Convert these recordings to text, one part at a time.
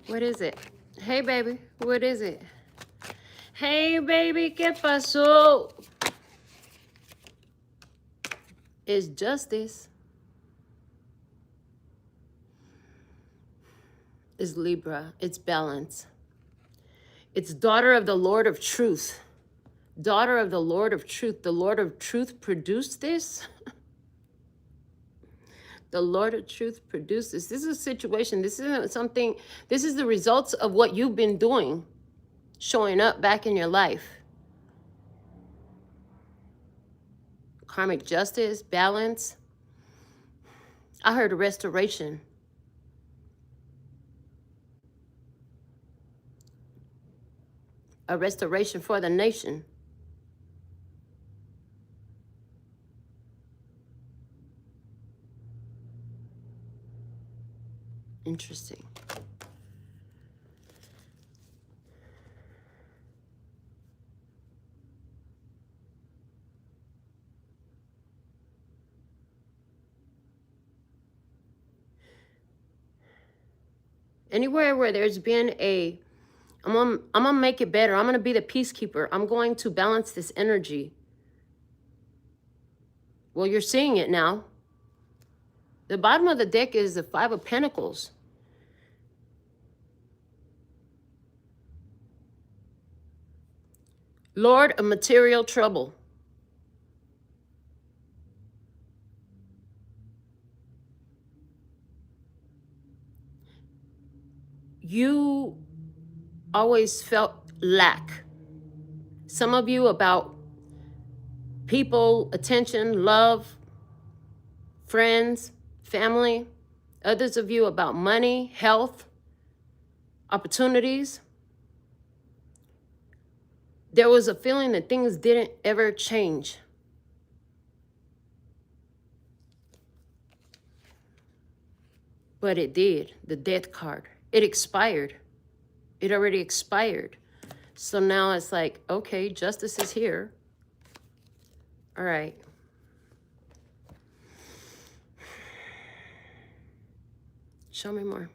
What is it? Hey, baby. What is it? Hey, baby. ¿Qué pasó? It's justice. It's Libra. It's balance. It's daughter of the Lord of truth. Daughter of the Lord of truth. The Lord of truth produced this. The Lord of truth produced this. This is a situation. This isn't something. This is the results of what you've been doing, showing up back in your life. Karmic justice, balance. I heard a restoration. A restoration for the nation. Interesting. Anywhere where there's been a, I'm gonna make it better. I'm gonna be the peacekeeper. I'm going to balance this energy. Well, you're seeing it now. The bottom of the deck is the Five of Pentacles. Lord of material trouble. You always felt lack. Some of you about people, attention, love, friends, family. Others of you about money, health, opportunities. There was a feeling that things didn't ever change. But it did. The Death card. It expired. It already expired. So now it's like, okay, justice is here. All right. Show me more.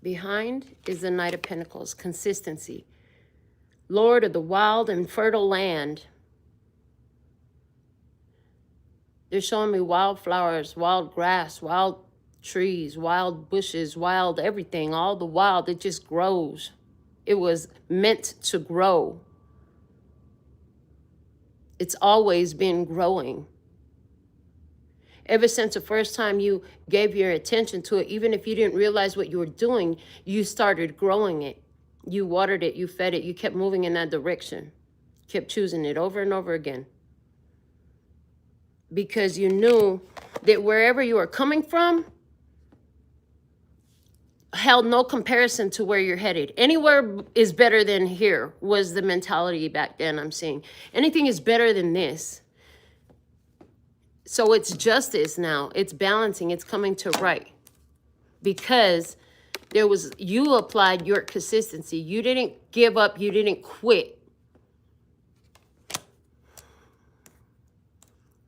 Behind is the Knight of Pentacles. Consistency. Lord of the wild and fertile land. They're showing me wildflowers, wild grass, wild trees, wild bushes, wild everything. All the wild, it just grows. It was meant to grow. It's always been growing. Ever since the first time you gave your attention to it, even if you didn't realize what you were doing, you started growing it. You watered it, you fed it, you kept moving in that direction. Kept choosing it over and over again. Because you knew that wherever you were coming from held no comparison to where you're headed. Anywhere is better than here was the mentality back then I'm seeing. Anything is better than this. So it's justice now. It's balancing. It's coming to right. Because there was, you applied your consistency. You didn't give up. You didn't quit.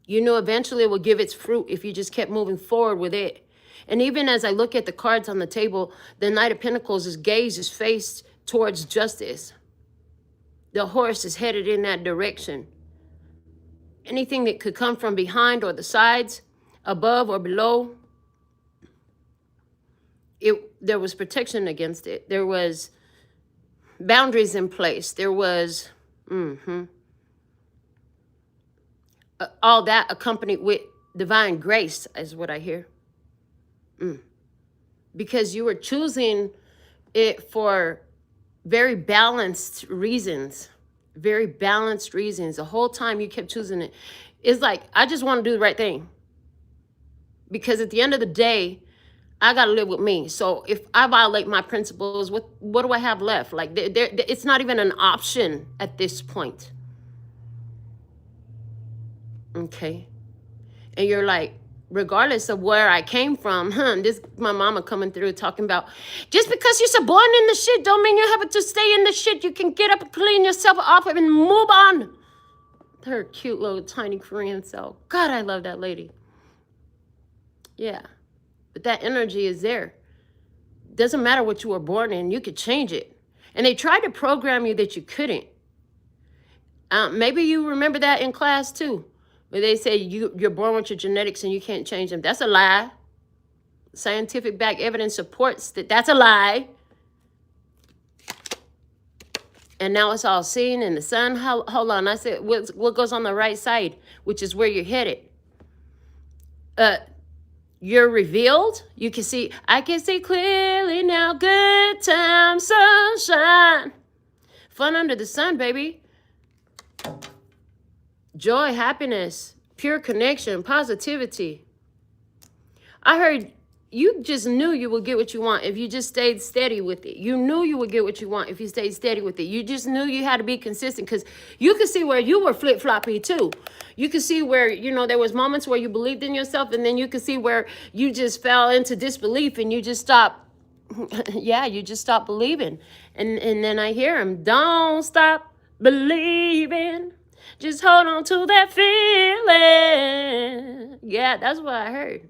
You know eventually it will give its fruit if you just kept moving forward with it. And even as I look at the cards on the table, the Knight of Pentacles, his gaze is faced towards justice. The horse is headed in that direction. Anything that could come from behind or the sides, above or below, there was protection against it. There was boundaries in place. There was all that accompanied with divine grace is what I hear. Because you were choosing it for very balanced reasons. Very balanced reasons. The whole time you kept choosing it. It's like, I just want to do the right thing. Because at the end of the day, I got to live with me. So if I violate my principles, what do I have left? Like, it's not even an option at this point. Okay. And you're like, regardless of where I came from, this my mama coming through talking about, just because you're born in the shit don't mean you have to stay in the shit. You can get up and clean yourself off and move on. Her cute little tiny Korean self. God, I love that lady. Yeah. But that energy is there. Doesn't matter what you were born in. You could change it. And they tried to program you that you couldn't. Maybe you remember that in class too, where they say you're born with your genetics and you can't change them. That's a lie. Scientific back evidence supports that that's a lie. And now it's all seen in the sun. Hold on. I said, what goes on the right side, which is where you're headed. You're revealed. You can see, I can see clearly now. Good time, sunshine. Fun under the sun, baby. Joy, happiness, pure connection, positivity. I heard you just knew you would get what you want if you just stayed steady with it. You knew you would get what you want if you stayed steady with it. You just knew you had to be consistent, because you could see where you were flip-floppy too. You could see where, you know, there was moments where you believed in yourself, and then you could see where you just fell into disbelief and you just stopped. Yeah, you just stopped believing. And then I hear him, don't stop believing. Just hold on to that feeling. Yeah, that's what I heard.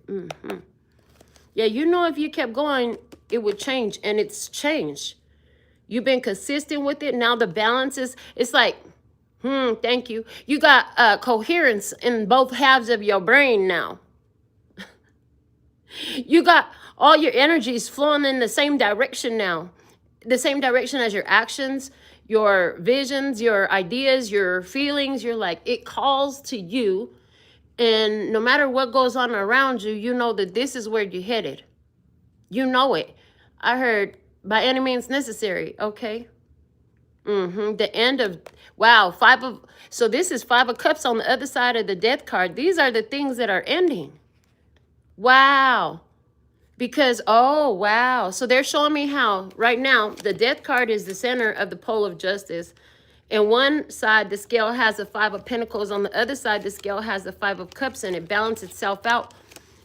Yeah, you know, if you kept going, it would change, and it's changed. You've been consistent with it. Now the balance is, it's like, thank you. You got coherence in both halves of your brain now. You got all your energies flowing in the same direction now. The same direction as your actions, your visions, your ideas, your feelings. You're like, it calls to you. And no matter what goes on around you, you know that this is where you're headed. You know it. I heard by any means necessary. Okay. The end of, wow, so this is 5 of Cups on the other side of the Death card. These are the things that are ending. Wow. Because, oh, wow. So they're showing me how right now the Death card is the center of the pole of justice. And one side, the scale has the 5 of Pentacles. On the other side, the scale has the 5 of Cups, and it balances itself out.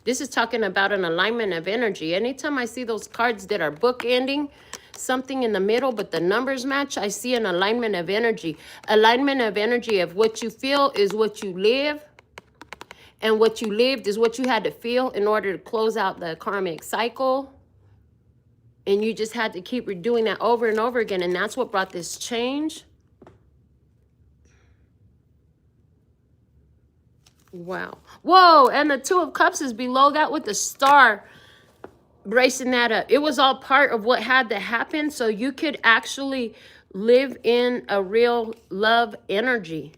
This is talking about an alignment of energy. Anytime I see those cards that are bookending, something in the middle, but the numbers match, I see an alignment of energy. Alignment of energy of what you feel is what you live. And what you lived is what you had to feel in order to close out the karmic cycle. And you just had to keep redoing that over and over again. And that's what brought this change. Wow. Whoa. And the 2 of Cups is below that with the star bracing that up. It was all part of what had to happen so you could actually live in a real love energy.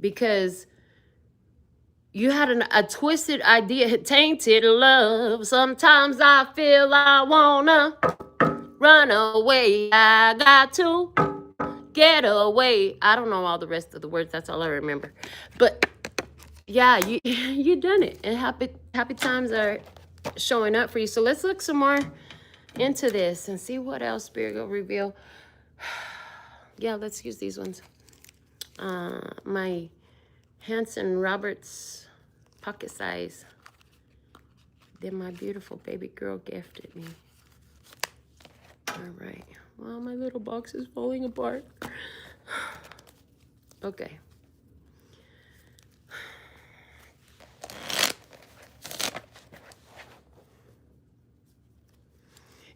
Because you had a twisted idea, tainted love. Sometimes I feel I wanna run away. I got to get away. I don't know all the rest of the words. That's all I remember. But yeah, you done it. And happy times are showing up for you. So let's look some more into this and see what else Spirit will reveal. Yeah, let's use these ones. My Hanson Roberts pocket size that my beautiful baby girl gifted me. All right. Well, my little box is falling apart. Okay.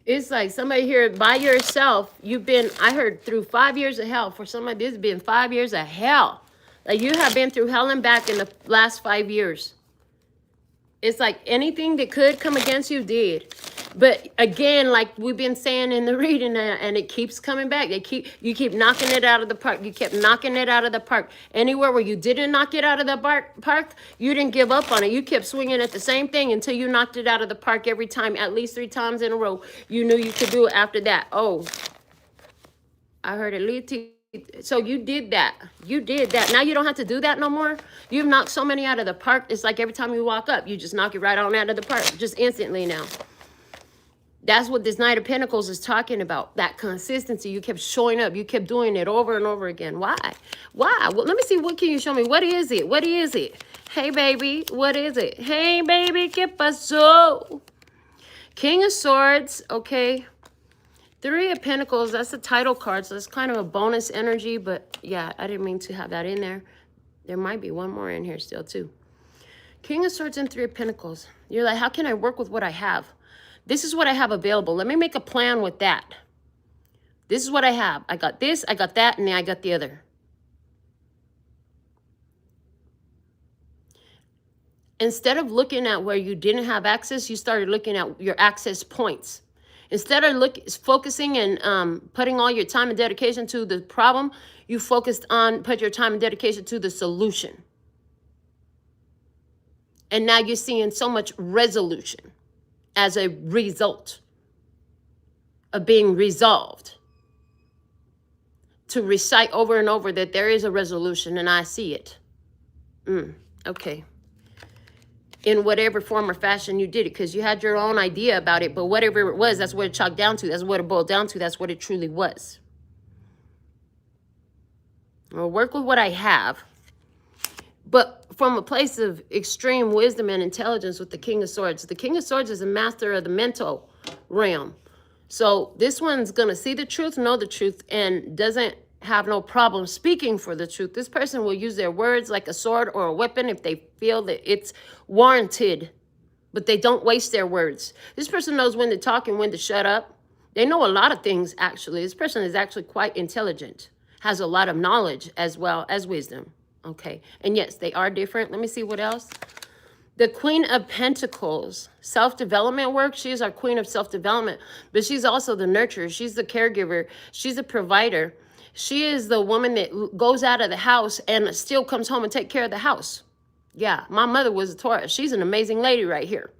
It's like somebody here by yourself. You've been, I heard, through 5 years of hell. For somebody, this has been 5 years of hell. Like you have been through hell and back in the last 5 years. It's like anything that could come against you did. But again, like we've been saying in the reading, and it keeps coming back. You keep knocking it out of the park. You kept knocking it out of the park. Anywhere where you didn't knock it out of the park, you didn't give up on it. You kept swinging at the same thing until you knocked it out of the park every time, at least 3 times in a row. You knew you could do it after that. Oh, I heard it lead to. So you did that. You did that. Now you don't have to do that no more. You've knocked so many out of the park. It's like every time you walk up, you just knock it right on out of the park, just instantly now. That's what this Knight of Pentacles is talking about. That consistency. You kept showing up. You kept doing it over and over again. Why? Why? Well, let me see. What can you show me? What is it? What is it? Hey, baby. What is it? Hey, baby. ¿Qué pasó? King of Swords. Okay. 3 of Pentacles, that's the title card, so it's kind of a bonus energy, but yeah, I didn't mean to have that in there. There might be one more in here still, too. King of Swords and 3 of Pentacles. You're like, how can I work with what I have? This is what I have available. Let me make a plan with that. This is what I have. I got this, I got that, and then I got the other. Instead of looking at where you didn't have access, you started looking at your access points. Instead of focusing and putting all your time and dedication to the problem, you focused on put your time and dedication to the solution. And now you're seeing so much resolution as a result of being resolved. To recite over and over that there is a resolution, and I see it. Okay. In whatever form or fashion you did it, because you had your own idea about it, but whatever it was, that's what it chalked down to. That's what it boiled down to. That's what it truly was. I'll work with what I have, but from a place of extreme wisdom and intelligence with the King of Swords. The King of Swords is a master of the mental realm. So this one's going to see the truth, know the truth, and doesn't have no problem speaking for the truth. This person will use their words like a sword or a weapon if they feel that it's warranted, but they don't waste their words. This person knows when to talk and when to shut up. They know a lot of things, actually. This person is actually quite intelligent, has a lot of knowledge as well as wisdom. Okay, and yes, they are different. Let me see what else. The Queen of Pentacles, self-development work. She is our queen of self-development, but she's also the nurturer. She's the caregiver. She's a provider. She is the woman that goes out of the house and still comes home and take care of the house. Yeah, my mother was a Taurus. She's an amazing lady right here.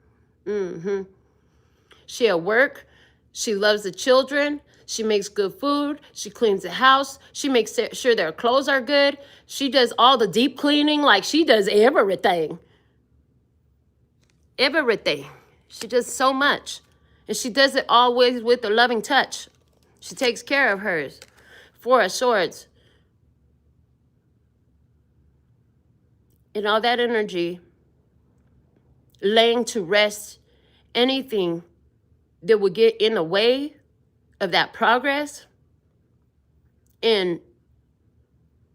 She at work. She loves the children. She makes good food. She cleans the house. She makes sure their clothes are good. She does all the deep cleaning. Like, she does everything. Everything. She does so much. And she does it always with a loving touch. She takes care of hers. Four of Swords. And all that energy, laying to rest anything that would get in the way of that progress. And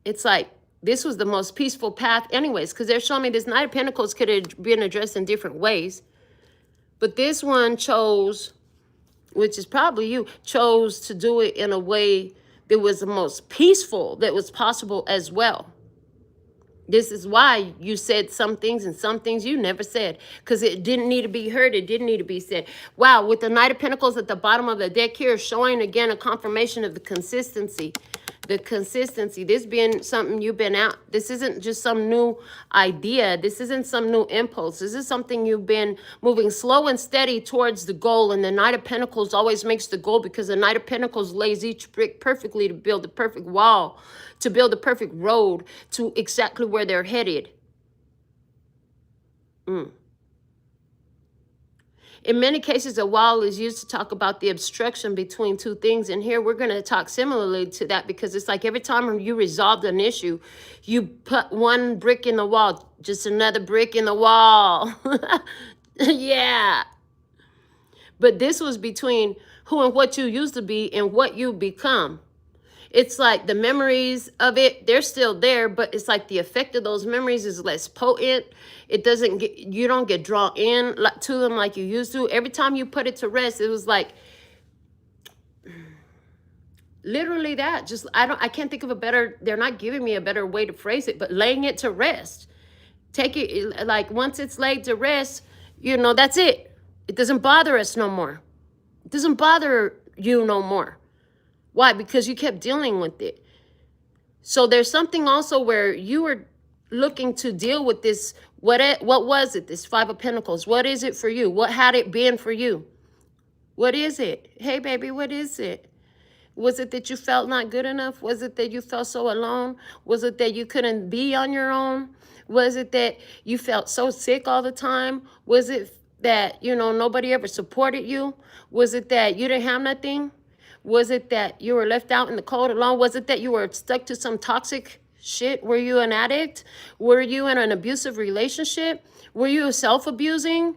it's like, this was the most peaceful path anyways, because they're showing me this Knight of Pentacles could have been addressed in different ways. But this one chose, which is probably you, chose to do it in a way that was the most peaceful that was possible as well. This is why you said some things and some things you never said, because it didn't need to be heard. It didn't need to be said. Wow, with the Knight of Pentacles at the bottom of the deck here, showing again a confirmation of the consistency. The consistency, this being something you've been out. This isn't just some new idea. This isn't some new impulse. This is something you've been moving slow and steady towards the goal. And the Knight of Pentacles always makes the goal, because the Knight of Pentacles lays each brick perfectly to build the perfect wall, to build the perfect road to exactly where they're headed. In many cases, a wall is used to talk about the obstruction between two things. And here we're going to talk similarly to that, because it's like every time you resolved an issue, you put one brick in the wall, just another brick in the wall. Yeah. But this was between who and what you used to be and what you become. It's like the memories of it, they're still there, but it's like the effect of those memories is less potent. It doesn't get, you don't get drawn in to them like you used to. Every time you put it to rest, it was like literally that. Just, I can't think of a better, they're not giving me a better way to phrase it, but laying it to rest. Take it, like once it's laid to rest, you know, that's it. It doesn't bother us no more. It doesn't bother you no more. Why? Because you kept dealing with it. So there's something also where you were looking to deal with this. What was it? This Five of Pentacles. What is it for you? What had it been for you? What is it? Hey, baby, what is it? Was it that you felt not good enough? Was it that you felt so alone? Was it that you couldn't be on your own? Was it that you felt so sick all the time? Was it that, you know, nobody ever supported you? Was it that you didn't have nothing? Was it that you were left out in the cold alone? Was it that you were stuck to some toxic shit? Were you an addict? Were you in an abusive relationship? Were you self-abusing?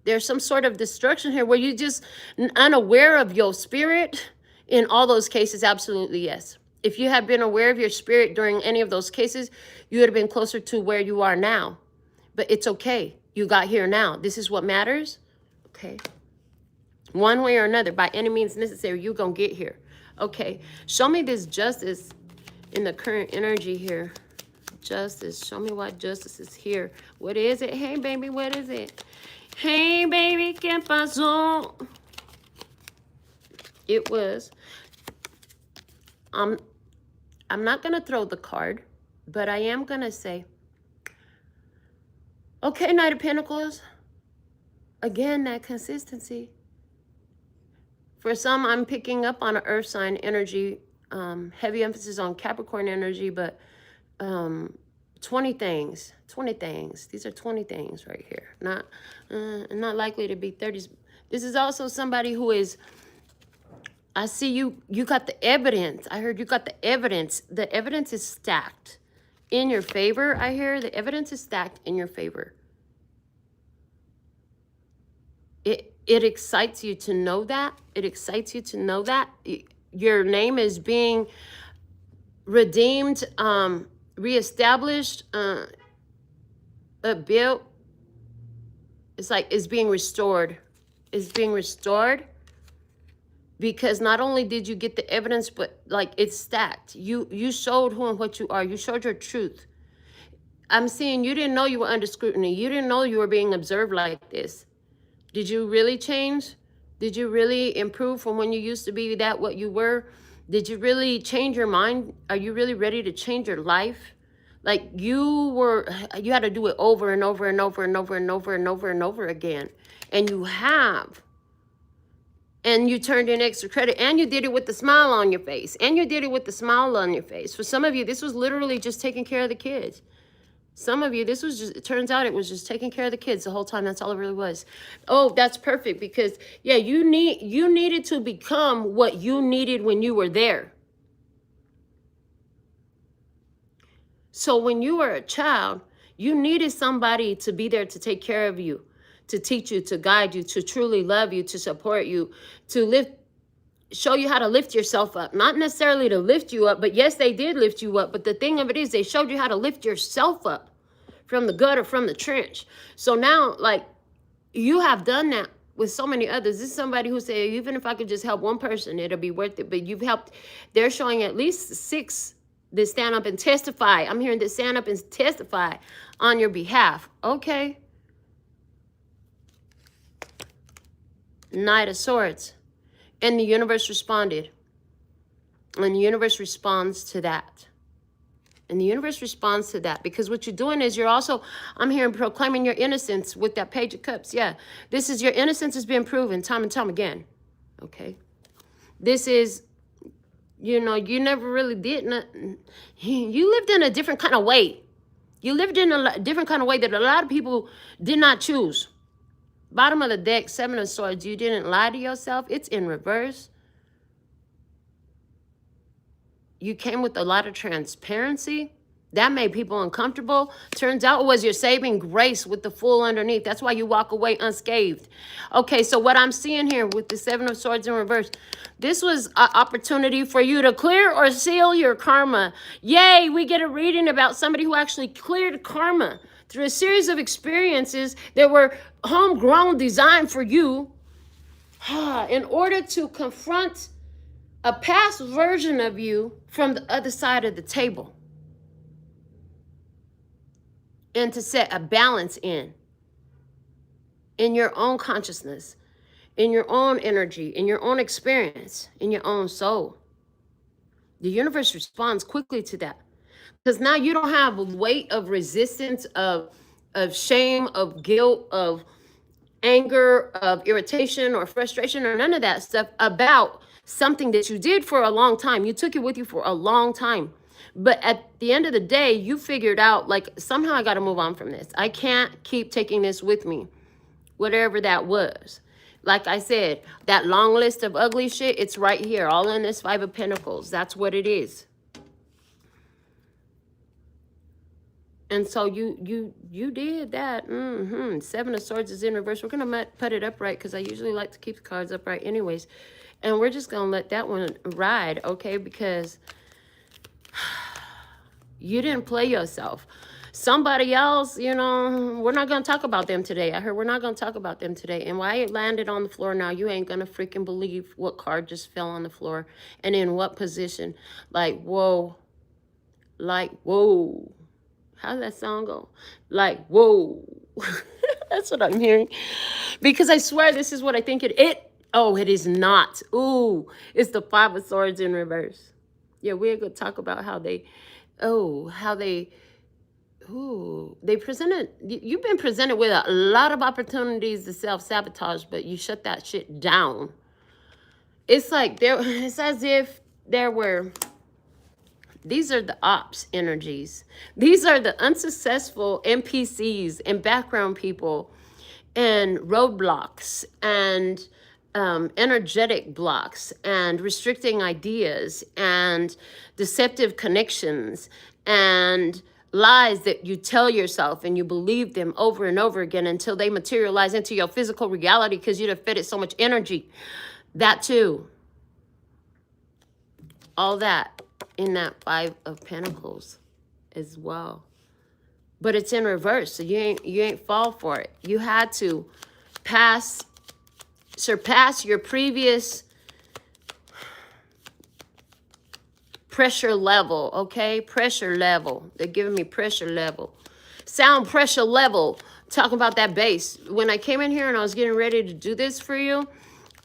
There's some sort of destruction here. Were you just unaware of your spirit? In all those cases, absolutely yes. If you had been aware of your spirit during any of those cases, you would have been closer to where you are now. But it's okay. You got here now. This is what matters. Okay. One way or another, by any means necessary, you're going to get here. Okay, show me this justice in the current energy here. Justice, show me why justice is here. What is it? Hey, baby, what is it? Hey, baby, ¿qué pasó? It was, I'm not going to throw the card, but I am going to say, okay, Knight of Pentacles. Again, that consistency. For some, I'm picking up on an earth sign energy, heavy emphasis on Capricorn energy, but 20 things. These are 20 things right here. Not likely to be 30s. This is also somebody who is, I see you got the evidence. I heard you got the evidence. The evidence is stacked in your favor. I hear the evidence is stacked in your favor. It excites you to know that. It excites you to know that. Your name is being redeemed, reestablished, built. It's like it's being restored. It's being restored because not only did you get the evidence, but like it's stacked. You showed who and what you are. You showed your truth. I'm seeing you didn't know you were under scrutiny. You didn't know you were being observed like this. Did you really change? Did you really improve from when you used to be that what you were? Did you really change your mind? Are you really ready to change your life? Like you had to do it over and over and over and over and over and over and over again. And you have. And you turned in extra credit. And you did it with the smile on your face. And you did it with the smile on your face. For some of you, this was literally just taking care of the kids. Some of you, this was just, it turns out it was just taking care of the kids the whole time. That's all it really was. Oh, that's perfect because, yeah, you needed to become what you needed when you were there. So when you were a child, you needed somebody to be there to take care of you, to teach you, to guide you, to truly love you, to support you, to show you how to lift yourself up. Not necessarily to lift you up, but yes, they did lift you up. But the thing of it is they showed you how to lift yourself up from the gutter, from the trench. So now, like, you have done that with so many others. This is somebody who said, even if I could just help one person, it'll be worth it. But you've helped, they're showing at least 6 that stand up and testify. I'm hearing that stand up and testify on your behalf. Okay. Knight of Swords. And the universe responded. And the universe responds to that. And the universe responds to that. Because what you're doing is you're also, I'm hearing proclaiming your innocence with that Page of Cups. Yeah. This is your innocence has been proven time and time again. Okay. This is, you know, you never really did nothing. You lived in a different kind of way. You lived in a different kind of way that a lot of people did not choose. Bottom of the deck, 7 of Swords. You didn't lie to yourself. It's in reverse. You came with a lot of transparency. That made people uncomfortable. Turns out it was your saving grace with the Fool underneath. That's why you walk away unscathed. Okay, so what I'm seeing here with the 7 of Swords in reverse, this was an opportunity for you to clear or seal your karma. Yay, we get a reading about somebody who actually cleared karma through a series of experiences that were homegrown, designed for you in order to confront a past version of you from the other side of the table. And to set a balance in your own consciousness, in your own energy, in your own experience, in your own soul. The universe responds quickly to that. Because now you don't have a weight of resistance, of shame, of guilt, of anger, of irritation or frustration or none of that stuff about something that you did for a long time. You took it with you for a long time. But at the end of the day, you figured out, like, somehow I got to move on from this. I can't keep taking this with me, whatever that was. Like I said, that long list of ugly shit, it's right here, all in this 5 of Pentacles. That's what it is. And so you did that. 7 of Swords is in reverse. We're going to put it upright because I usually like to keep the cards upright anyways. And we're just going to let that one ride, okay? Because you didn't play yourself. Somebody else, you know, we're not going to talk about them today. I heard we're not going to talk about them today. And why it landed on the floor now, you ain't going to freaking believe what card just fell on the floor and in what position. Like, whoa. Like, whoa. How does that song go? Like, whoa. That's what I'm hearing. Because I swear this is what I think oh, it is not. Ooh, it's the Five of Swords in reverse. Yeah, we're going to talk about how they, they presented, you've been presented with a lot of opportunities to self-sabotage, but you shut that shit down. It's like it's as if there were, these are the ops energies. These are the unsuccessful NPCs and background people and roadblocks and energetic blocks and restricting ideas and deceptive connections and lies that you tell yourself and you believe them over and over again until they materialize into your physical reality because you'd have fed it so much energy. That too. All that in that Five of Pentacles as well. But it's in reverse, so you ain't fall for it. You had to surpass your previous pressure level, okay? Pressure level. They're giving me pressure level. Sound pressure level. Talking about that bass. When I came in here and I was getting ready to do this for you,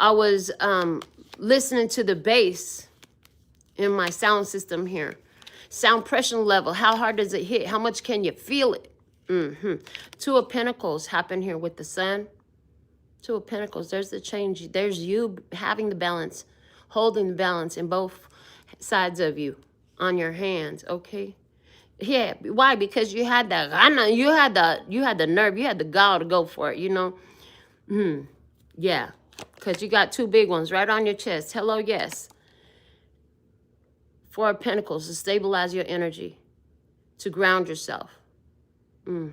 I was listening to the bass in my sound system here. Sound pressure level. How hard does it hit? How much can you feel it? Two of Pentacles happen here with the Sun. Two of Pentacles. There's the change. There's you having the balance, holding the balance in both sides of you on your hands. Okay. Yeah. Why? Because you had that. I know you had the nerve. You had the gall to go for it. You know. Yeah. Because you got two big ones right on your chest. Hello. Yes. Four of Pentacles to stabilize your energy, to ground yourself. Three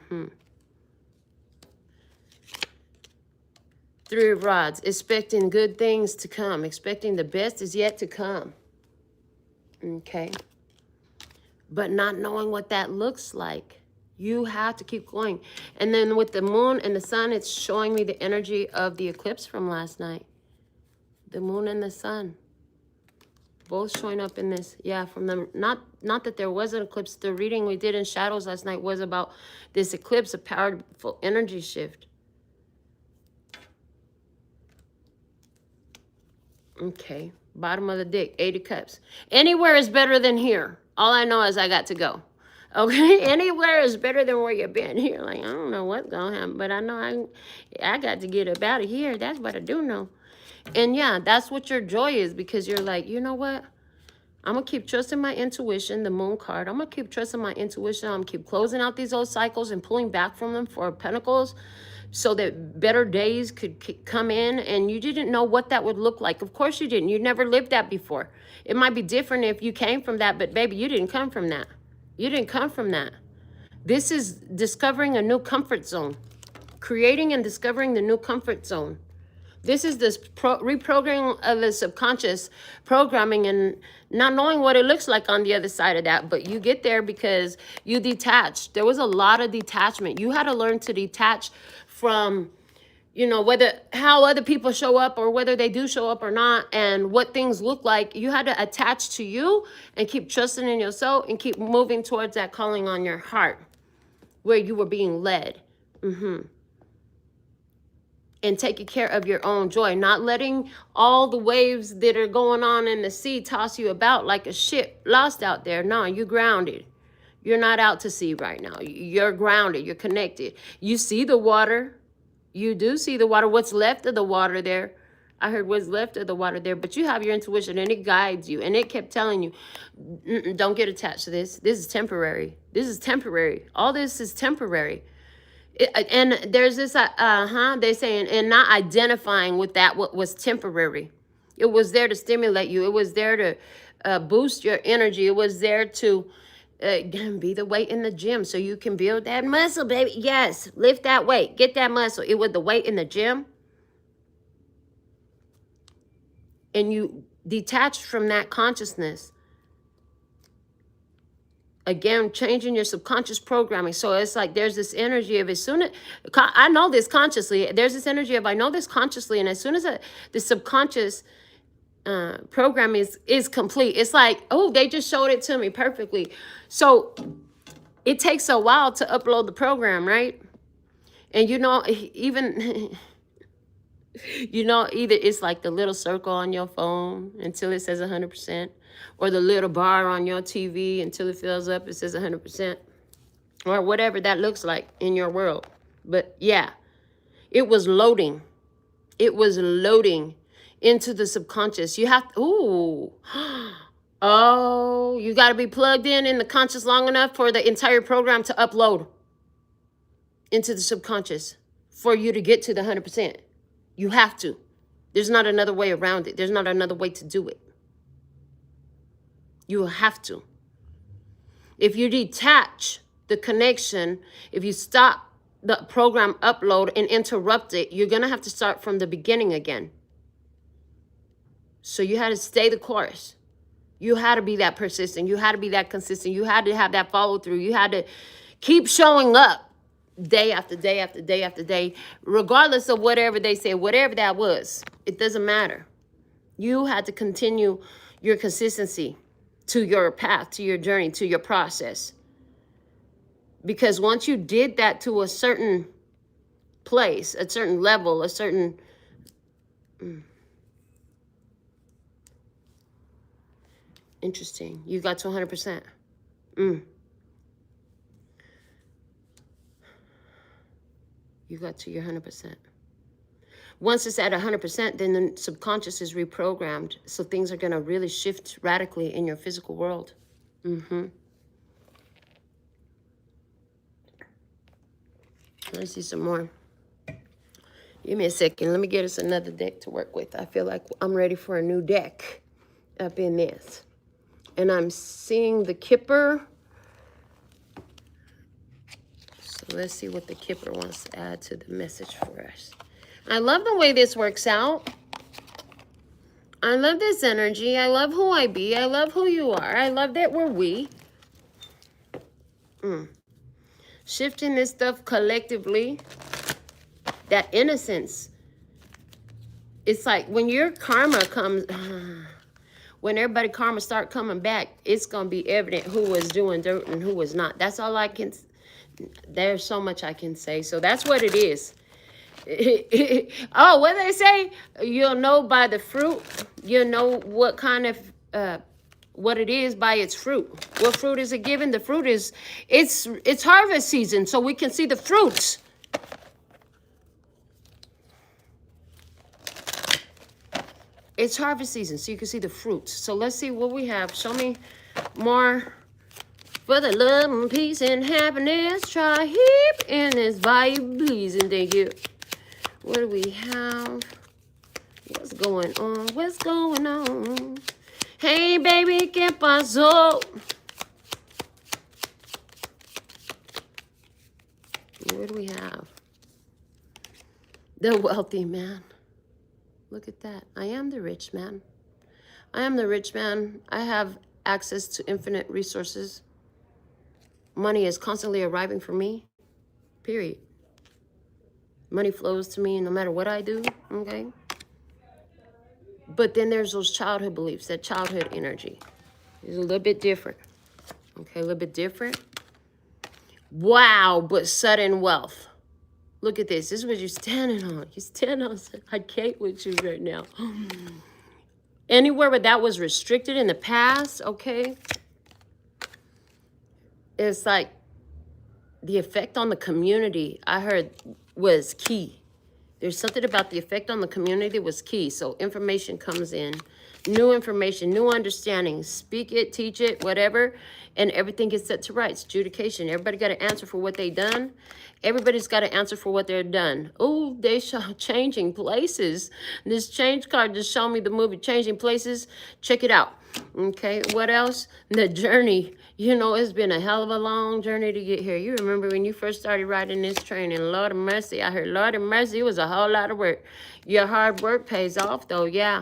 of Rods, expecting good things to come. Expecting the best is yet to come. Okay. But not knowing what that looks like. You have to keep going. And then with the Moon and the Sun, it's showing me the energy of the eclipse from last night. The Moon and the Sun. Both showing up in this. Yeah, from the, not that there was an eclipse. The reading we did in Shadows last night was about this eclipse, a powerful energy shift. Okay, bottom of the deck, 8 of Cups. Anywhere is better than here. All I know is I got to go. Okay, anywhere is better than where you've been here. Like, I don't know what's going to happen, but I know I got to get up out of here. That's what I do know. And yeah, that's what your joy is, because you're like, you know what? I'm going to keep trusting my intuition, the Moon card. I'm going to keep trusting my intuition. I'm going to keep closing out these old cycles and pulling back from them for Pentacles, so that better days could come in. And you didn't know what that would look like. Of course you didn't. You never lived that before. It might be different if you came from that, but baby, you didn't come from that. You didn't come from that. This is discovering a new comfort zone. Creating and discovering the new comfort zone. This is this reprogramming of the subconscious programming and not knowing what it looks like on the other side of that. But you get there because you detached. There was a lot of detachment. You had to learn to detach from, you know, how other people show up or whether they do show up or not, and what things look like. You had to attach to you and keep trusting in yourself and keep moving towards that calling on your heart where you were being led. And taking care of your own joy, not letting all the waves that are going on in the sea toss you about like a ship lost out there. No, you're grounded. You're not out to sea right now. You're grounded. You're connected. You see the water. You do see the water. What's left of the water there. I heard what's left of the water there. But you have your intuition and it guides you. And it kept telling you, don't get attached to this. This is temporary. This is temporary. All this is temporary. And there's this, they're saying, and not identifying with that what was temporary. It was there to stimulate you. It was there to boost your energy. It was there to be the weight in the gym so you can build that muscle, baby. Yes, lift that weight. Get that muscle. It was the weight in the gym. And you detached from that consciousness. Again, changing your subconscious programming. So it's like there's this energy of as soon as I know this consciously, there's this energy of I know this consciously, and as soon as the subconscious program is complete, it's like, oh, they just showed it to me perfectly. So it takes a while to upload the program, right? And even either it's like the little circle on your phone until it says 100%, or the little bar on your TV until it fills up, it says 100%, or whatever that looks like in your world. But yeah, it was loading. It was loading into the subconscious. You have to, oh, you got to be plugged in the conscious long enough for the entire program to upload into the subconscious for you to get to the 100%. You have to. There's not another way around it. There's not another way to do it. You have to. If you detach the connection, if you stop the program upload and interrupt it, you're going to have to start from the beginning again. So you had to stay the course. You had to be that persistent. You had to be that consistent. You had to have that follow through. You had to keep showing up day after day after day after day, regardless of whatever they say, whatever that was. It doesn't matter. You had to continue your consistency to your path, to your journey, to your process. Because once you did that to a certain place, a certain level, a certain... Interesting. You got to 100%. You got to your 100%. Once it's at 100%, then the subconscious is reprogrammed. So things are going to really shift radically in your physical world. Let's see some more. Give me a second. Let me get us another deck to work with. I feel like I'm ready for a new deck up in this. And I'm seeing the Kipper. So let's see what the Kipper wants to add to the message for us. I love the way this works out. I love this energy. I love who I be. I love who you are. I love that we're we. Shifting this stuff collectively. That innocence. It's like when your karma comes... when everybody karma start coming back, it's going to be evident who was doing dirt and who was not. That's all I can... There's so much I can say. So that's what it is. Oh, what they say? You'll know by the fruit. You'll know what kind of... what it is by its fruit. What fruit is it given? The fruit is... It's harvest season, so we can see the fruits. It's harvest season, so you can see the fruits. So let's see what we have. Show me more. For the love and peace and happiness, try heap in this vibe, please and thank you. What do we have? What's going on? What's going on? Hey, baby, ¿qué pasó? What do we have? The wealthy man. Look at that. I am the rich man. I am the rich man. I have access to infinite resources. Money is constantly arriving for me. Period. Money flows to me no matter what I do. Okay? But then there's those childhood beliefs, that childhood energy. It's a little bit different. Okay, a little bit different. Wow, but sudden wealth. Look at this. This is what you're standing on. You're standing on. I can't with you right now. Anywhere where that was restricted in the past, okay? It's like the effect on the community, I heard, was key. There's something about the effect on the community was key. So information comes in. New information, new understanding. Speak it, teach it, whatever. And everything gets set to rights. Adjudication. Everybody got to answer for what they done. Everybody's got to answer for what they're done. Oh, they show changing places. This change card just showed me the movie Changing Places. Check it out. Okay, what else? The journey. You know, it's been a hell of a long journey to get here. You remember when you first started riding this train, and Lord of mercy, I heard Lord of mercy, it was a whole lot of work. Your hard work pays off, though, yeah.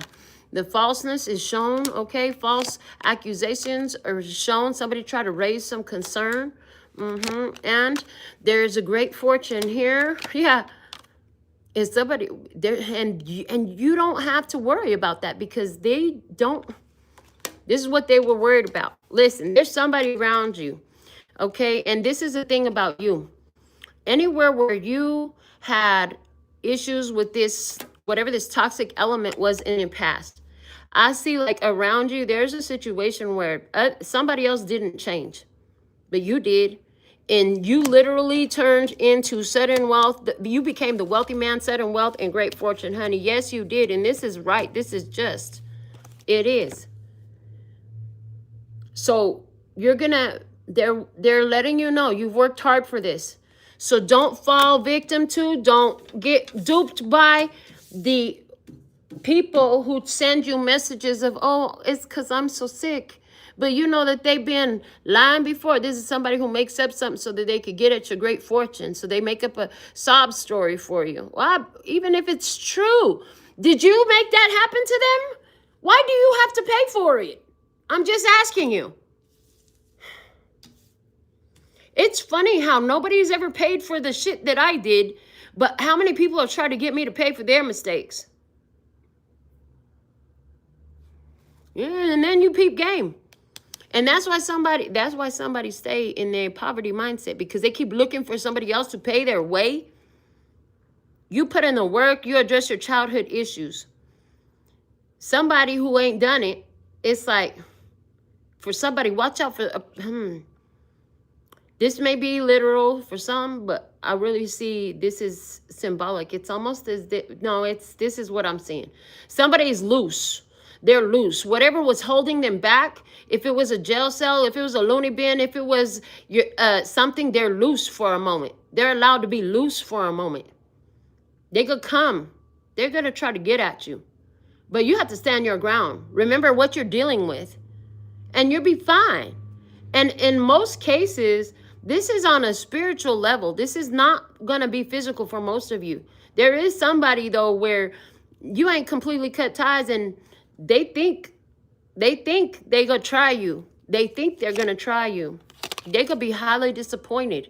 The falseness is shown, okay? False accusations are shown. Somebody tried to raise some concern. And there's a great fortune here. Yeah. Is somebody there, and you don't have to worry about that because they don't. This is what they were worried about. Listen, there's somebody around you, okay? And this is the thing about you. Anywhere where you had issues with this, whatever this toxic element was in your past, I see like around you, there's a situation where somebody else didn't change, but you did. And you literally turned into sudden wealth. You became the wealthy man, sudden wealth, and great fortune, honey. Yes, you did. And this is right. This is just. It is. So you're gonna, they're letting you know you've worked hard for this. So don't fall victim to, don't get duped by the people who send you messages of, oh, it's because I'm so sick. But you know that they've been lying before. This is somebody who makes up something so that they could get at your great fortune. So they make up a sob story for you. Well, even if it's true, did you make that happen to them? Why do you have to pay for it? I'm just asking you. It's funny how nobody's ever paid for the shit that I did, but how many people have tried to get me to pay for their mistakes? Yeah, and then you peep game. And that's why somebody stay in their poverty mindset, because they keep looking for somebody else to pay their way. You put in the work, you address your childhood issues. Somebody who ain't done it, it's like, for somebody, watch out for, this may be literal for some, but I really see this is symbolic. It's almost as, this is what I'm seeing. Somebody's loose. They're loose. Whatever was holding them back, if it was a jail cell, if it was a loony bin, if it was something, they're loose for a moment. They're allowed to be loose for a moment. They could come. They're going to try to get at you. But you have to stand your ground. Remember what you're dealing with. And you'll be fine. And in most cases, this is on a spiritual level. This is not going to be physical for most of you. There is somebody, though, where you ain't completely cut ties and they think they gonna try you. They think they're gonna try you. They could be highly disappointed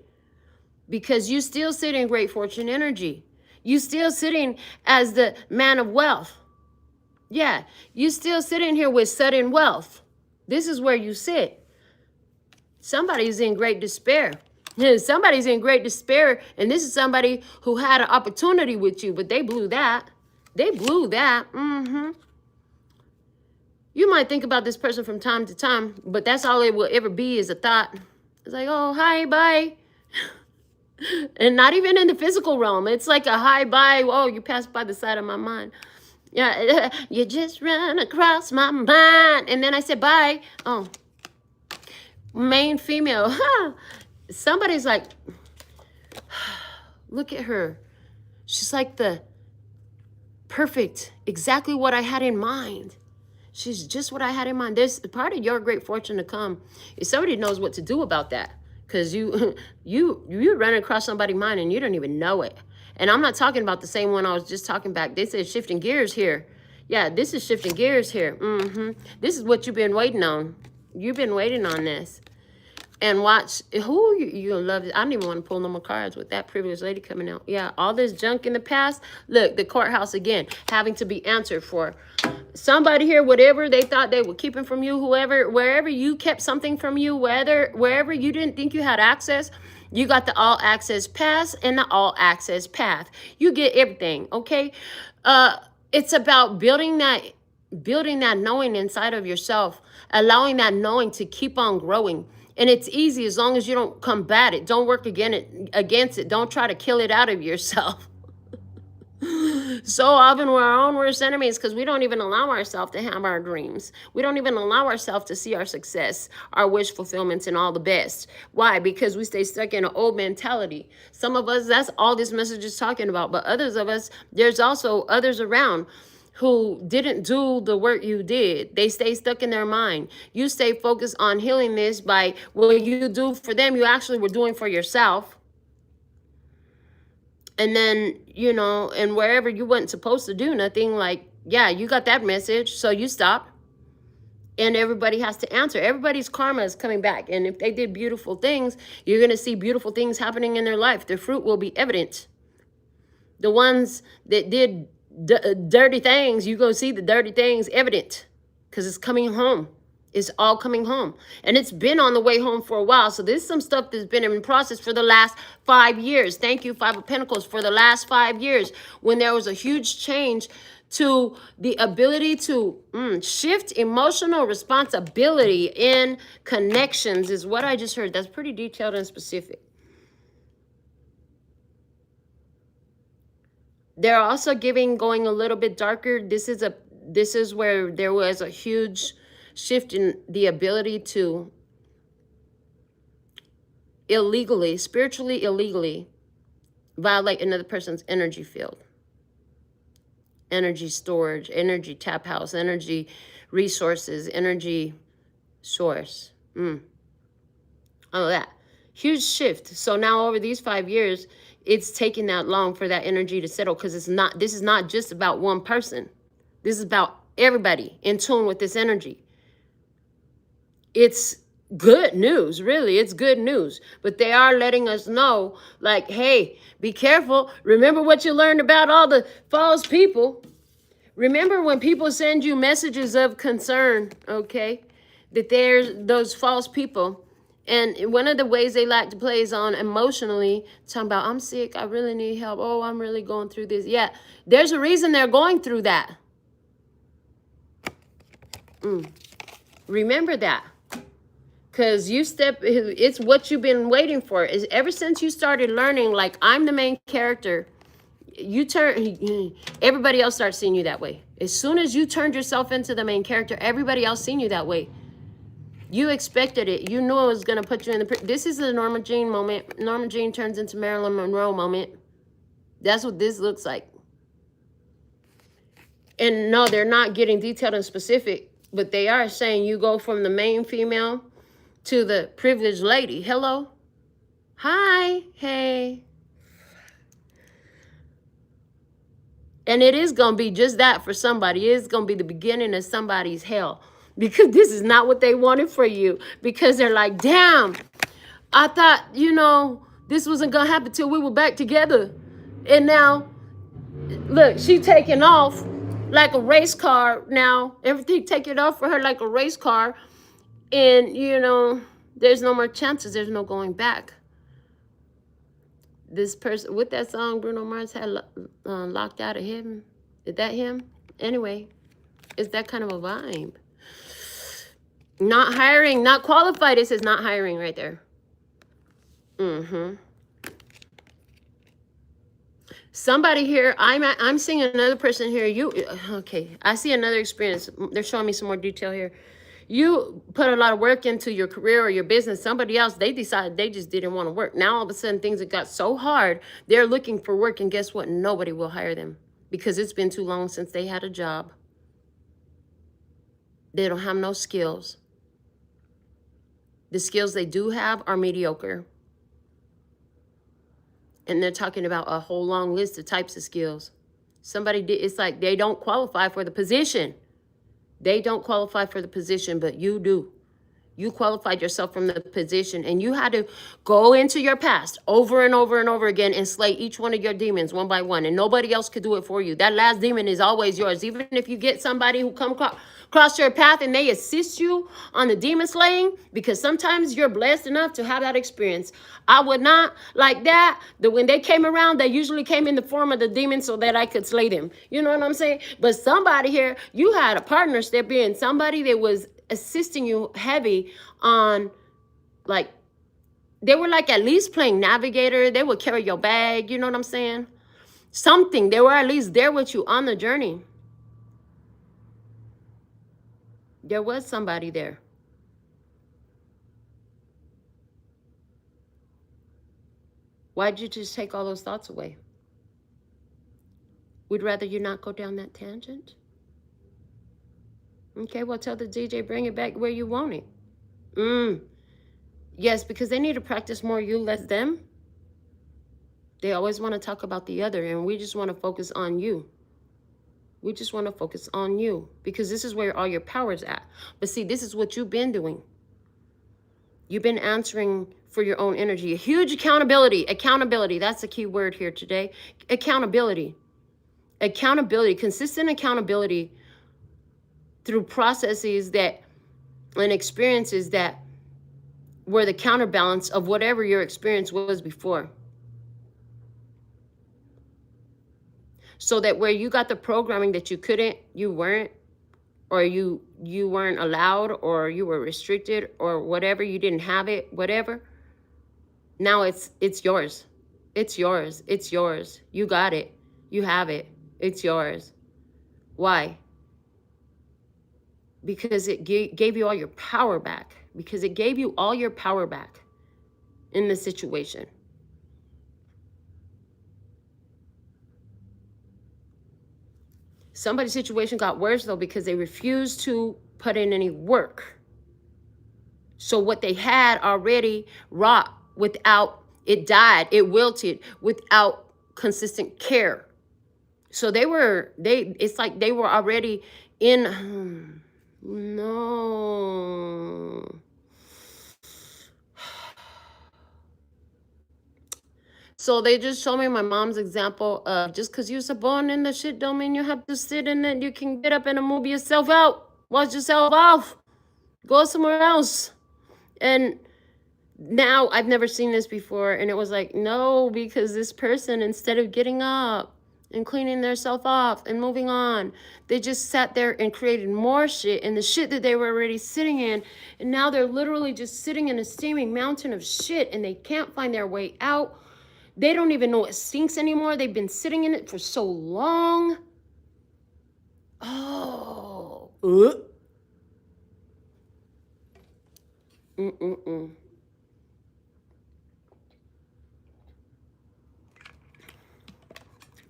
because you still sit in great fortune energy. You still sitting as the man of wealth. Yeah, you still sitting here with sudden wealth. This is where you sit. Somebody's in great despair. Somebody's in great despair, and this is somebody who had an opportunity with you, but they blew that. They blew that. You might think about this person from time to time, but that's all it will ever be is a thought. It's like, oh, hi, bye. And not even in the physical realm. It's like a hi, bye. Oh, you passed by the side of my mind. Yeah, you just ran across my mind. And then I said, bye. Oh, main female. Somebody's like, look at her. She's like the perfect, exactly what I had in mind. She's just what I had in mind. There's part of your great fortune to come is somebody knows what to do about that. Because you run across somebody's mind and you don't even know it. And I'm not talking about the same one I was just talking about. They said shifting gears here. Yeah, this is shifting gears here. This is what you've been waiting on. You've been waiting on this. And watch, who you love it. I don't even want to pull no more cards with that privileged lady coming out. Yeah, all this junk in the past. Look, the courthouse again, having to be answered for. Somebody here, whatever they thought they were keeping from you, whoever, wherever you kept something from you, wherever you didn't think you had access, you got the all access pass and the all access path. You get everything, okay? It's about building that knowing inside of yourself, allowing that knowing to keep on growing. And it's easy as long as you don't combat it. Don't work against it. Don't try to kill it out of yourself. So often we're our own worst enemies because we don't even allow ourselves to have our dreams. We don't even allow ourselves to see our success, our wish fulfillments, and all the best. Why? Because we stay stuck in an old mentality. Some of us, that's all this message is talking about. But others of us, there's also others around who didn't do the work you did. They stay stuck in their mind. You stay focused on healing this by what you do for them, you actually were doing for yourself. And then, and wherever you weren't supposed to do nothing, like, Yeah, you got that message, so you stop. And everybody has to answer. Everybody's karma is coming back. And if they did beautiful things, you're going to see beautiful things happening in their life. Their fruit will be evident. The ones that did dirty things, you go see the dirty things evident, because it's coming home. It's all coming home. And it's been on the way home for a while. So this is some stuff that's been in process for the last 5 years. Thank you, Five of Pentacles, for the last 5 years, when there was a huge change to the ability to shift emotional responsibility in connections, is what I just heard. That's pretty detailed and specific. They're also going a little bit darker. This is where there was a huge shift in the ability to spiritually illegally violate another person's energy field, energy storage, energy tap house, energy resources, energy source, all of that. Huge shift. So now over these 5 years, it's taken that long for that energy to settle, because this is not just about one person. This is about everybody in tune with this energy. It's good news, really. It's good news. But they are letting us know, like, hey, be careful. Remember what you learned about all the false people. Remember when people send you messages of concern, okay, that there's those false people. And one of the ways they like to play is on emotionally, talking about, I'm sick, I really need help. Oh, I'm really going through this. Yeah, there's a reason they're going through that. Remember that. Because it's what you've been waiting for. Is ever since you started learning, like, I'm the main character, everybody else starts seeing you that way. As soon as you turned yourself into the main character, everybody else seen you that way. You expected it. You knew it was going to put you in the... This is the Norma Jean moment. Norma Jean turns into Marilyn Monroe moment. That's what this looks like. And no, they're not getting detailed and specific, but they are saying you go from the main female to the privileged lady. Hello? Hi. Hey. And it is going to be just that for somebody. It's going to be the beginning of somebody's hell. Because this is not what they wanted for you. Because they're like, damn, I thought, this wasn't going to happen till we were back together. And now, look, she taking off like a race car now. Everything taking off for her like a race car. And, there's no more chances. There's no going back. This person, with that song Bruno Mars had Locked Out of Heaven. Is that him? Anyway, it's that kind of a vibe. Not hiring, not qualified. It says not hiring right there. Somebody here, I'm seeing another person here. Okay, I see another experience. They're showing me some more detail here. You put a lot of work into your career or your business. Somebody else, they decided they just didn't want to work. Now all of a sudden things have got so hard, they're looking for work, and guess what? Nobody will hire them because it's been too long since they had a job. They don't have no skills. The skills they do have are mediocre. And they're talking about a whole long list of types of skills. It's like they don't qualify for the position. They don't qualify for the position, but you do. You qualified yourself from the position, and you had to go into your past over and over and over again and slay each one of your demons one by one, and nobody else could do it for you. That last demon is always yours. Even if you get somebody who come across your path and they assist you on the demon slaying, because sometimes you're blessed enough to have that experience. I would not like that. When they came around, they usually came in the form of the demon so that I could slay them. You know what I'm saying? But somebody here, you had a partner step in, somebody that was assisting you heavy on, like, they were like at least playing navigator. They would carry your bag. You know what I'm saying? Something. They were at least there with you on the journey. There was somebody there. Why'd you just take all those thoughts away? We'd rather you not go down that tangent. Okay, well, tell the DJ, bring it back where you want it. Yes, because they need to practice more you, less them. They always want to talk about the other, and we just want to focus on you. We just want to focus on you because this is where all your power's at. But see, this is what you've been doing. You've been answering for your own energy. A huge accountability. Accountability. That's the key word here today. Accountability. Accountability. Consistent accountability through processes that and experiences that were the counterbalance of whatever your experience was before. So that where you got the programming that you weren't, or you weren't allowed, or you were restricted, or whatever, you didn't have it, whatever. Now it's yours. It's yours. It's yours. You got it. You have it. It's yours. Why? Because it gave you all your power back. Because it gave you all your power back in the situation. Somebody's situation got worse, though, because they refused to put in any work. So what they had already wrought it died, it wilted without consistent care. So it's like they were already in, no. So they just showed me my mom's example of just because you're born in the shit don't mean you have to sit in it. You can get up and move yourself out. Wash yourself off. Go somewhere else. And now I've never seen this before. And it was like, no, because this person, instead of getting up and cleaning themselves off and moving on, they just sat there and created more shit in the shit that they were already sitting in. And now they're literally just sitting in a steaming mountain of shit and they can't find their way out. They don't even know it stinks anymore. They've been sitting in it for so long. Oh.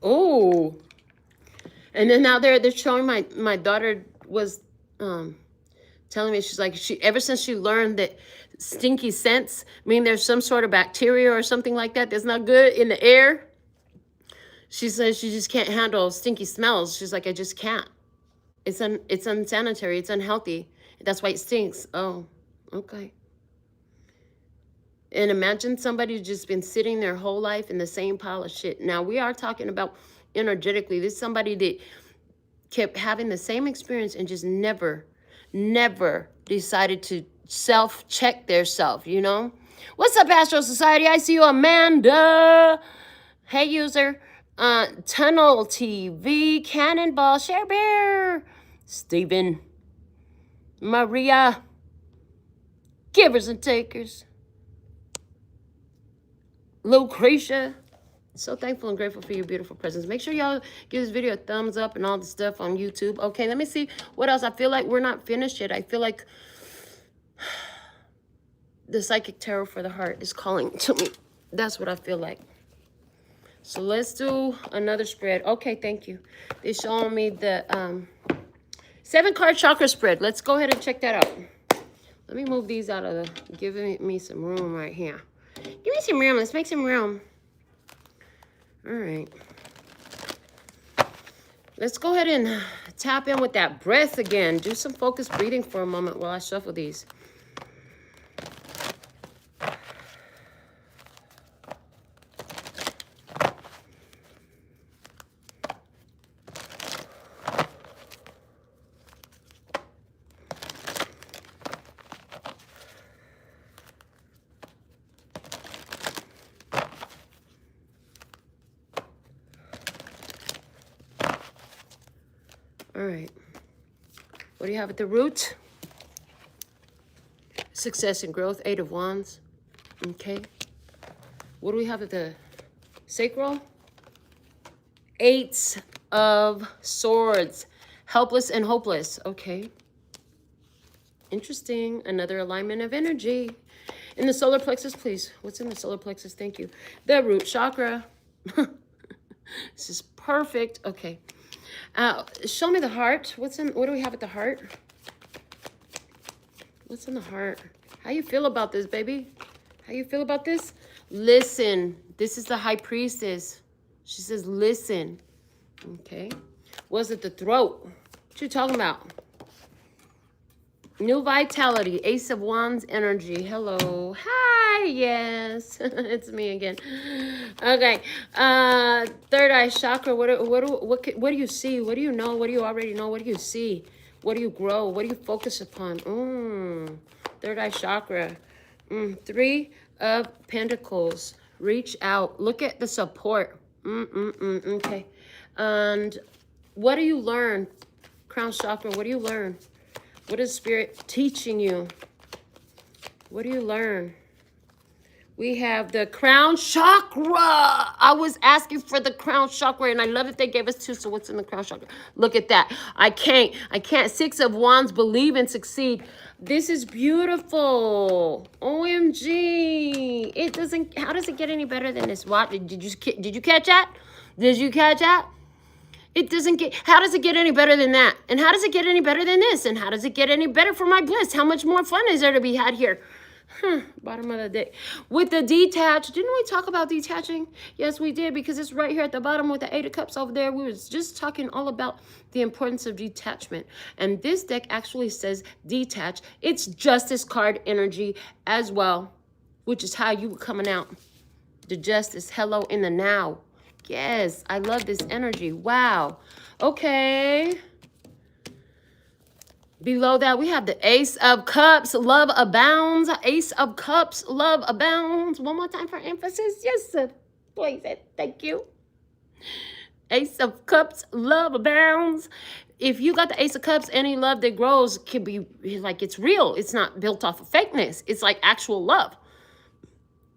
Oh. And then now they're showing my daughter was telling me, she's like, ever since she learned that stinky scents mean there's some sort of bacteria or something like that that's not good in the air. She says she just can't handle stinky smells. She's like, I just can't. It's unsanitary. It's unhealthy. That's why it stinks. Oh, okay. And imagine somebody who's just been sitting their whole life in the same pile of shit. Now, we are talking about energetically. This is somebody that kept having the same experience and just never decided to self-check their self, you know? What's up, Astro Society? I see you, Amanda. Hey, user. Tunnel TV, Cannonball, Share Bear, Stephen, Maria, Givers and Takers, Lucretia. So thankful and grateful for your beautiful presence. Make sure y'all give this video a thumbs up and all the stuff on YouTube. Okay, let me see what else. I feel like we're not finished yet. I feel like the psychic tarot for the heart is calling to me. That's what I feel like. So let's do another spread. Okay, thank you. They're showing me the 7-card chakra spread. Let's go ahead and check that out. Let me move these out of the, giving me some room right here. Give me some room. Let's make some room. All right. Let's go ahead and tap in with that breath again. Do some focused breathing for a moment while I shuffle these. All right. What do you have at the root? Success and growth, 8 of Wands. Okay. What do we have at the sacral? 8 of Swords. Helpless and hopeless. Okay. Interesting. Another alignment of energy. In the solar plexus, please. What's in the solar plexus? Thank you. The root chakra. This is perfect. Okay. Show me the heart. What do we have at the heart? What's in the heart? How you feel about this, baby? How you feel about this? Listen. This is the high priestess. She says, listen. Okay. Was it the throat? What you talking about? New vitality, Ace of Wands energy. Hello. Hi, yes. It's me again. Okay. Third eye chakra. What do you see? What do you know? What do you already know? What do you see? What do you grow? What do you focus upon? Third eye chakra. Three of Pentacles. Reach out. Look at the support. Okay. And what do you learn? Crown chakra. What do you learn? What is Spirit teaching you? What do you learn? We have the crown chakra. I was asking for the crown chakra, and I love that they gave us two. So what's in the crown chakra? Look at that. I can't. Six of Wands, believe and succeed. This is beautiful. OMG. It doesn't, how does it get any better than this? What? Did you catch that? Did you catch that? It doesn't get, how does it get any better than that? And how does it get any better than this? And how does it get any better for my bliss? How much more fun is there to be had here? Bottom of the deck. With the detached, didn't we talk about detaching? Yes, we did, because it's right here at the bottom with the Eight of Cups over there. We was just talking all about the importance of detachment. And this deck actually says detach. It's Justice card energy as well, which is how you were coming out. The Justice, hello in the now. Yes, I love this energy. Wow. Okay. Below that, we have the Ace of Cups, love abounds. Ace of Cups, love abounds. One more time for emphasis. Yes, sir. Please, thank you. Ace of Cups, love abounds. If you got the Ace of Cups, any love that grows can be like, it's real. It's not built off of fakeness. It's like actual love.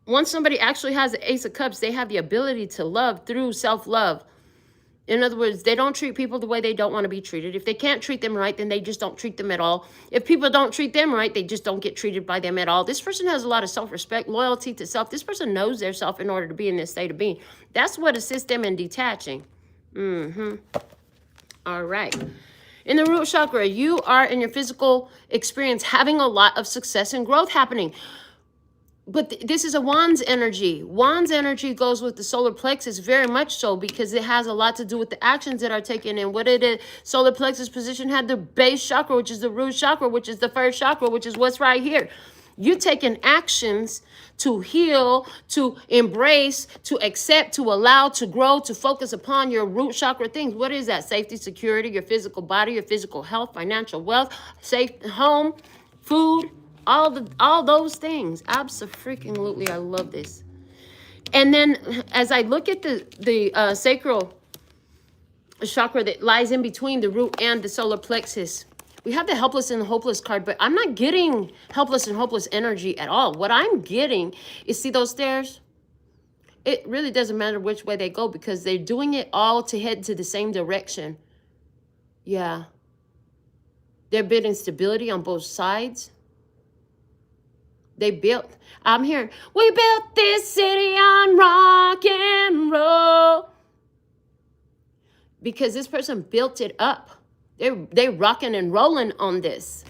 Once somebody actually has the Ace of Cups, they have the ability to love through self-love. In other words, they don't treat people the way they don't want to be treated. If they can't treat them right, then they just don't treat them at all. If people don't treat them right, they just don't get treated by them at all. This person has a lot of self-respect, loyalty to self. This person knows their self in order to be in this state of being. That's what assists them in detaching. All right. In the root chakra, you are in your physical experience having a lot of success and growth happening. But this is a Wands energy. Wands energy goes with the solar plexus very much so, because it has a lot to do with the actions that are taken. And what it is, solar plexus position had the base chakra, which is the root chakra, which is the first chakra, which is what's right here. You taking actions to heal, to embrace, to accept, to allow, to grow, to focus upon your root chakra things. What is that? Safety, security, your physical body, your physical health, financial wealth, safe home, food, all those things. Absolutely, I love this. And then as I look at the sacral chakra that lies in between the root and the solar plexus, we have the helpless and the hopeless card, but I'm not getting helpless and hopeless energy at all. What I'm getting is, see those stairs? It really doesn't matter which way they go, because they're doing it all to head to the same direction. Yeah. They're building stability on both sides. They built, I'm hearing, we built this city on rock and roll. Because this person built it up. They rocking and rolling on this.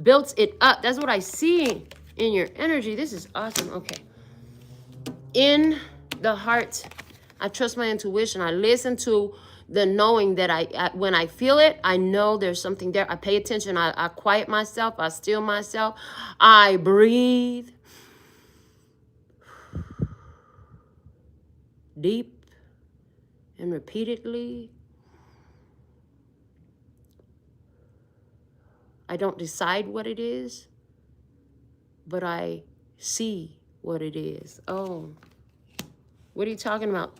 Built it up. That's what I see in your energy. This is awesome. Okay. In the heart, I trust my intuition. I listen to the knowing that when I feel it, I know there's something there. I pay attention. I quiet myself. I still myself. I breathe deep and repeatedly. I don't decide what it is, but I see what it is. Oh, what are you talking about?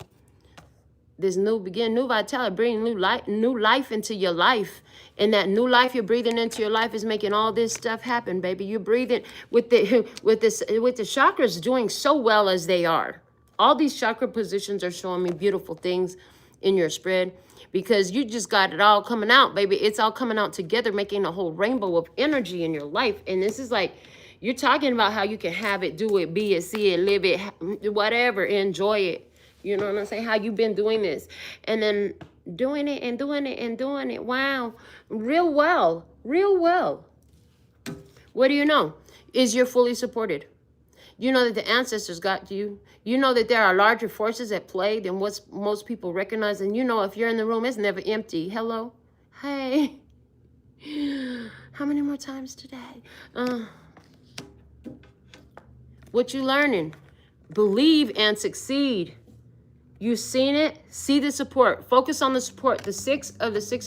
This new vitality, bringing new life into your life. And that new life you're breathing into your life is making all this stuff happen, baby. You're breathing with the chakras doing so well as they are. All these chakra positions are showing me beautiful things in your spread, because you just got it all coming out, baby. It's all coming out together, making a whole rainbow of energy in your life. And this is like, you're talking about how you can have it, do it, be it, see it, live it, whatever, enjoy it. You know what I'm saying? How you've been doing this. And then doing it and doing it and doing it. Wow. Real well. Real well. What do you know? Is you're fully supported. You know that the ancestors got you. You know that there are larger forces at play than what most people recognize. And you know if you're in the room, it's never empty. Hello? Hey. How many more times today? What you learning? Believe and succeed. You've seen it. See the support. Focus on the support. The six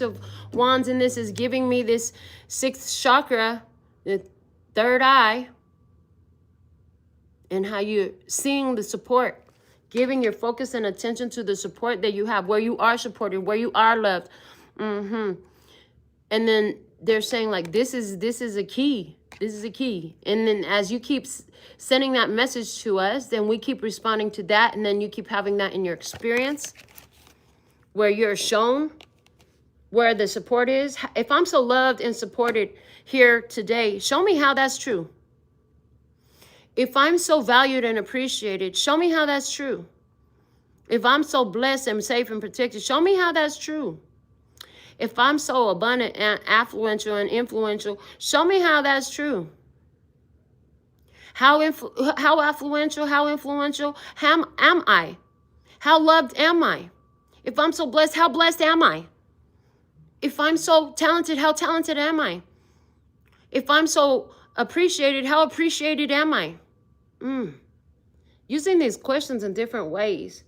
of wands in this is giving me this sixth chakra, the third eye, and how you're seeing the support, giving your focus and attention to the support that you have, where you are supported, where you are loved. And then they're saying like, this is a key. This is a key. And then as you keep sending that message to us, then we keep responding to that. And then you keep having that in your experience where you're shown where the support is. If I'm so loved and supported here today, show me how that's true. If I'm so valued and appreciated, show me how that's true. If I'm so blessed and safe and protected, show me how that's true. If I'm so abundant and affluential and influential, show me how that's true. How affluential, how influential am I? How loved am I? If I'm so blessed, how blessed am I? If I'm so talented, how talented am I? If I'm so appreciated, how appreciated am I? Using these questions in different ways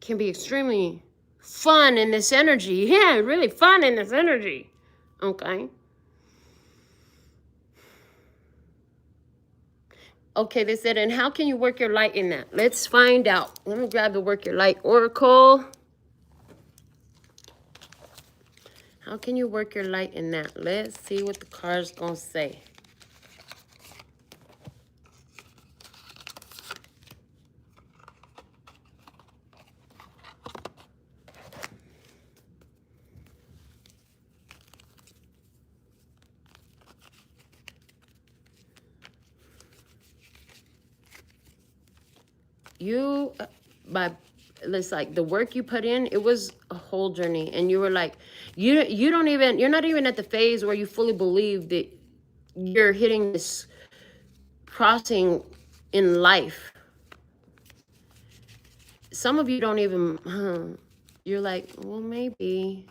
can be extremely fun in this energy. Yeah, really fun in this energy. Okay. Okay, they said, and how can you work your light in that? Let's find out. Let me grab the Work Your Light Oracle. How can you work your light in that? Let's see what the card's going to say. It's like the work you put in, it was a whole journey. And you were like, you're not even at the phase where you fully believe that you're hitting this crossing in life. Some of you don't even, you're like, well, maybe.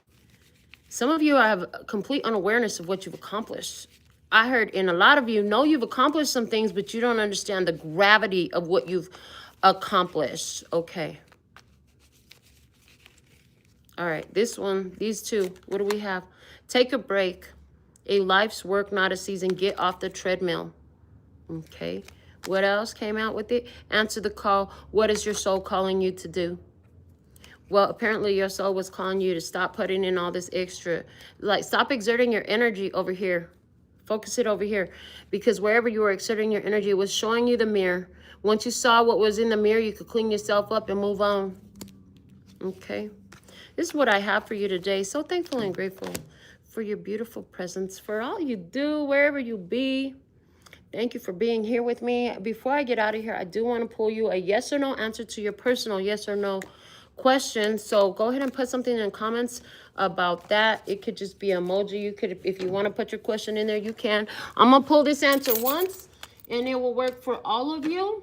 Some of you have complete unawareness of what you've accomplished. I heard in a lot of you know you've accomplished some things, but you don't understand the gravity of what you've accomplished. Okay. All right, this one, these two, what do we have? Take a break. A life's work, not a season. Get off the treadmill. Okay. What else came out with it? Answer the call. What is your soul calling you to do? Well, apparently your soul was calling you to stop putting in all this extra. Like, stop exerting your energy over here. Focus it over here. Because wherever you were exerting your energy, it was showing you the mirror. Once you saw what was in the mirror, you could clean yourself up and move on. Okay. This is what I have for you today. So thankful and grateful for your beautiful presence, for all you do, wherever you be. Thank you for being here with me. Before I get out of here, I do want to pull you a yes or no answer to your personal yes or no question. So go ahead and put something in the comments about that. It could just be emoji. You could, if you want to put your question in there, you can. I'm going to pull this answer once, and it will work for all of you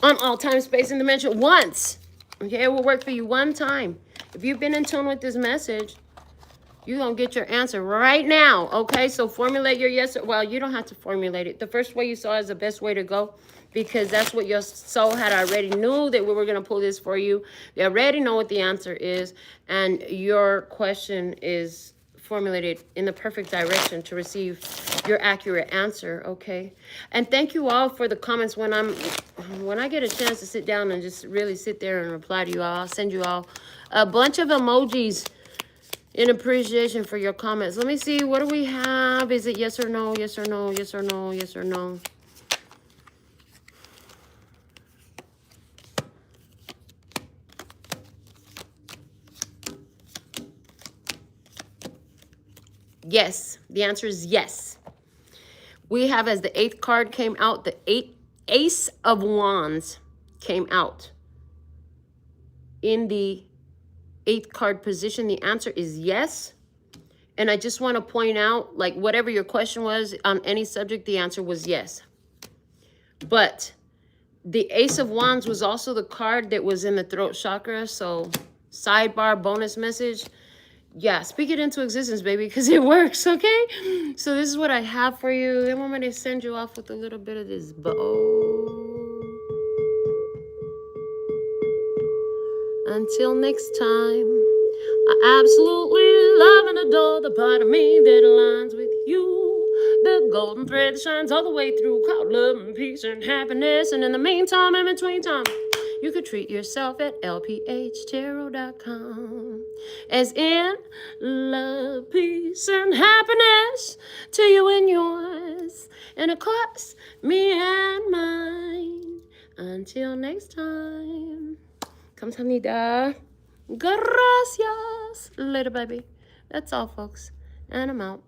on all time, space, and dimension once. Okay, it will work for you one time. If you've been in tune with this message, you're going to get your answer right now. Okay, so formulate your yes. Well, you don't have to formulate it. The first way you saw is the best way to go, because that's what your soul had already knew, that we were going to pull this for you. They already know what the answer is, and your question is formulated in the perfect direction to receive your accurate answer. Okay, and thank you all for the comments. When I get a chance to sit down and just really sit there and reply to you all, I'll send you all a bunch of emojis in appreciation for your comments. Let me see, what do we have? Is it yes or no, yes or no, yes or no, yes or no? Yes, the answer is yes. We have, as the 8th card came out, the Ace of Wands came out in the 8th card position. The answer is yes. And I just want to point out, like, whatever your question was on any subject, the answer was yes. But the Ace of Wands was also the card that was in the throat chakra. So sidebar bonus message. Yeah, speak it into existence, baby, because it works, okay? So this is what I have for you. They want me to send you off with a little bit of this bow. Until next time, I absolutely love and adore the part of me that aligns with you. The golden thread that shines all the way through, called love and peace and happiness. And in the meantime, in between time, you could treat yourself at LPHtarot.com. As in, love, peace, and happiness to you and yours. And of course, me and mine. Until next time. Kamsahamnida. Gracias. Later, baby. That's all, folks. And I'm out.